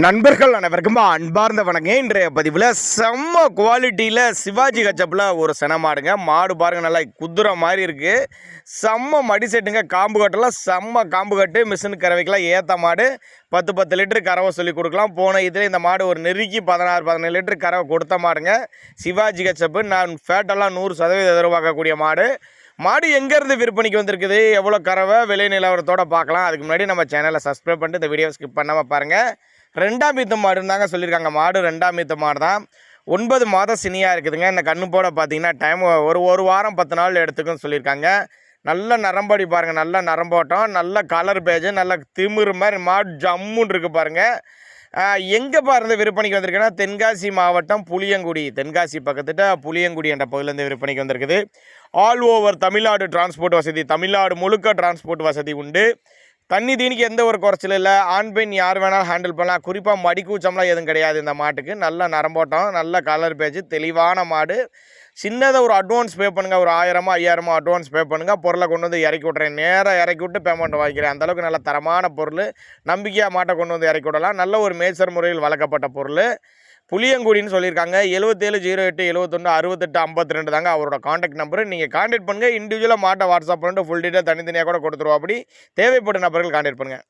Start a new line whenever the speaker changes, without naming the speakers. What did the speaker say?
நண்பர்கள் அனைவருக்கும் அன்பார்ந்த வணக்கம். இன்றைய பதிவில் செம்ம குவாலிட்டியில் சிவாஜி கச்சப்பில் ஒரு சென மாடுங்க. மாடு பாருங்கள், நல்லா குதிரை மாதிரி இருக்குது. செம்ம மடி செட்டுங்க. காம்பு கட்டெல்லாம் செம்ம காம்பு கட்டு. மிஷின் கறவைக்கெல்லாம் ஏற்ற மாடு. 10 லிட்டரு கறவை சொல்லி கொடுக்கலாம். போன இதில் இந்த மாடு ஒரு நெருக்கி 16-17 லிட்டரு கறவை கொடுத்த மாடுங்க. சிவாஜி கச்சப்பு. நான் ஃபேட்டெல்லாம் 100% எதிர்பார்க்கக்கூடிய மாடு. மாடு எங்கேருந்து விற்பனைக்கு வந்திருக்குது, எவ்வளோ கறவை, விலை நிலவரத்தோடு பார்க்கலாம். அதுக்கு முன்னாடி நம்ம சேனலை சப்ஸ்கிரைப் பண்ணிட்டு இந்த வீடியோ ஸ்கிப் பண்ணாமல் பாருங்கள். 2ஆம் ஈத்து மாடுன்னு தாங்க சொல்லியிருக்காங்க. மாடு 2ஆம் ஈத்து மாடு தான். 9 மாதம் சினியாக இருக்குதுங்க. இந்த கண்ணு போட பார்த்தீங்கன்னா டைம் ஒரு வாரம் 10 நாள் எடுத்துக்குன்னு சொல்லியிருக்காங்க. நல்ல நரம்படி பாருங்கள், நல்ல நரம்போட்டம், நல்ல கலர் பேஜ், நல்ல திமிரு மாதிரி மாடு ஜம்முன்னு இருக்குது பாருங்கள். எங்கே பாருங்க விற்பனைக்கு வந்திருக்குன்னா தென்காசி மாவட்டம் புளியங்குடி, தென்காசி பக்கத்துட்ட புளியங்குடி என்ற பகுதியிலேருந்து விற்பனைக்கு வந்திருக்குது. ஆல் ஓவர் தமிழ்நாடு டிரான்ஸ்போர்ட் வசதி, தமிழ்நாடு முழுக்க டிரான்ஸ்போர்ட் வசதி உண்டு. தண்ணி தீனிக்கு எந்த ஒரு குறைச்சலும் இல்லை. ஆண் பெண் யார் வேணாலும் ஹேண்டில் பண்ணலாம். குறிப்பாக மடிக்கூச்சம்லாம் எதுவும் கிடையாது இந்த மாட்டுக்கு. நல்ல நரம்போட்டம், நல்ல கலர் பேஜ், தெளிவான மாடு. சின்னதாக ஒரு அட்வான்ஸ் பே பண்ணுங்கள். ஒரு 1000-5000 அட்வான்ஸ் பே பண்ணுங்கள். பொருளை கொண்டு வந்து இறக்கி விட்றேன். நேராக இறக்கி விட்டு பேமெண்ட் வாங்கிக்கிறேன். அந்தளவுக்கு நல்ல தரமான பொருள். நம்பிக்கையாக மாட்டை கொண்டு வந்து இறக்கி விடலாம். நல்ல ஒரு மேய்ச்சல் முறையில் வளர்க்கப்பட்ட பொருள். புளியங்குடின்னு சொல்லியிருக்காங்க. 7708716852 தாங்க அவரோட காண்டாக்ட் நம்பரு. நீங்கள் காண்டாக்ட் பண்ணுங்கள். இண்டிவிஜுவலாக மாட்டை வாட்ஸ்அப் பண்ணிட்டு ஃபுல் டீட்டெயில் தனித்தனியாக கூட கொடுத்துருவோம். அப்படி தேவைப்பட்ட நபர்கள் காண்டாக்ட் பண்ணுங்கள்.